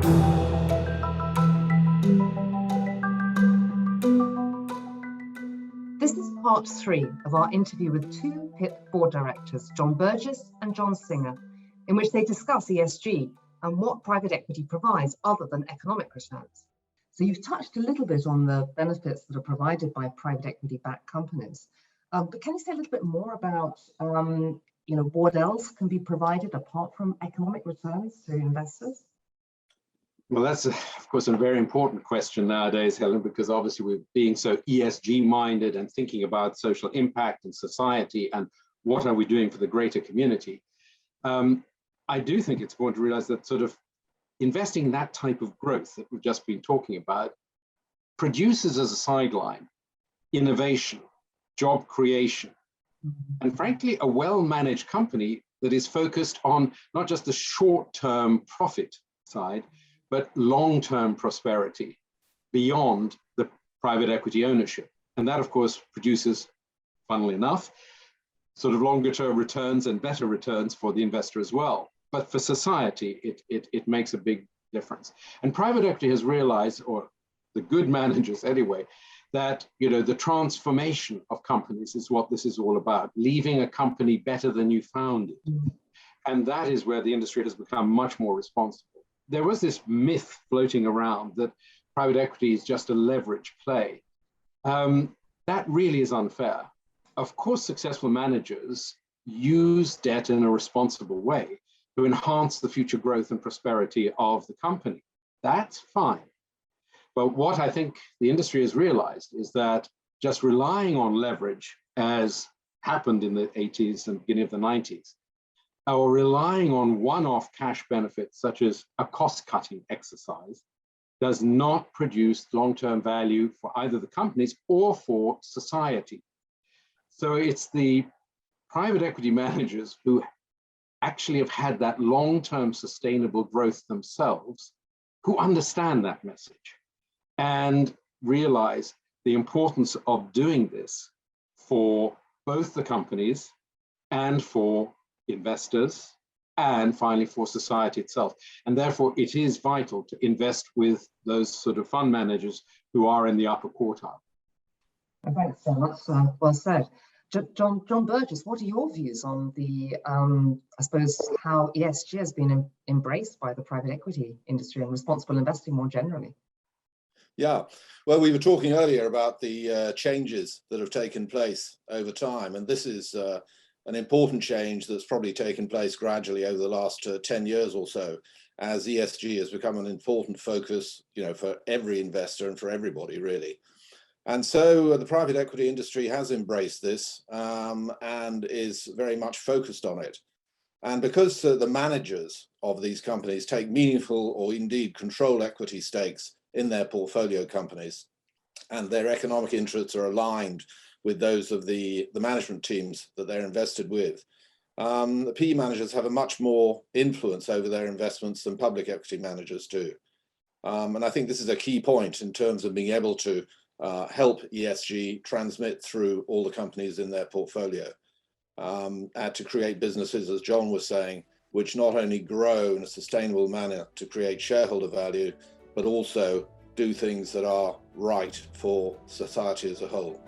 This is part 3 of our interview with 2 PIP Board Directors, John Burgess and John Singer, in which they discuss ESG and what private equity provides other than economic returns. So you've touched a little bit on the benefits that are provided by private equity-backed companies, but can you say a little bit more about what else can be provided apart from economic returns to investors? Well, that's, of course, a very important question nowadays, Helen, because obviously we're being so ESG minded and thinking about social impact and society and what are we doing for the greater community. I do think it's important to realize that sort of investing in that type of growth that we've just been talking about produces as a sideline innovation, job creation, and frankly, a well-managed company that is focused on not just the short-term profit side, but long-term prosperity beyond the private equity ownership. And that, of course, produces, funnily enough, sort of longer-term returns and better returns for the investor as well. But for society, it makes a big difference. And private equity has realized, or the good managers anyway, that the transformation of companies is what this is all about, leaving a company better than you found it. And that is where the industry has become much more responsible. There was this myth floating around that private equity is just a leverage play. That really is unfair. Of course, successful managers use debt in a responsible way to enhance the future growth and prosperity of the company. That's fine. But what I think the industry has realized is that just relying on leverage, as happened in the 80s and beginning of the 90s, or relying on one-off cash benefits, such as a cost-cutting exercise, does not produce long-term value for either the companies or for society. So it's the private equity managers who actually have had that long-term sustainable growth themselves who understand that message and realize the importance of doing this for both the companies and for investors, and finally for society itself. And therefore, it is vital to invest with those sort of fund managers who are in the upper quartile. Thanks, John. That's well said. John Burgess, what are your views on the, I suppose, how ESG has been embraced by the private equity industry and responsible investing more generally? Yeah, well, we were talking earlier about the changes that have taken place over time, and this is an important change that's probably taken place gradually over the last 10 years or so, as ESG has become an important focus, for every investor and for everybody, really. And so the private equity industry has embraced this and is very much focused on it. And because the managers of these companies take meaningful or indeed control equity stakes in their portfolio companies, and their economic interests are aligned with those of the management teams that they're invested with, the PE managers have a much more influence over their investments than public equity managers do. And I think this is a key point in terms of being able to help ESG transmit through all the companies in their portfolio, and to create businesses, as John was saying, which not only grow in a sustainable manner to create shareholder value, but also do things that are right for society as a whole.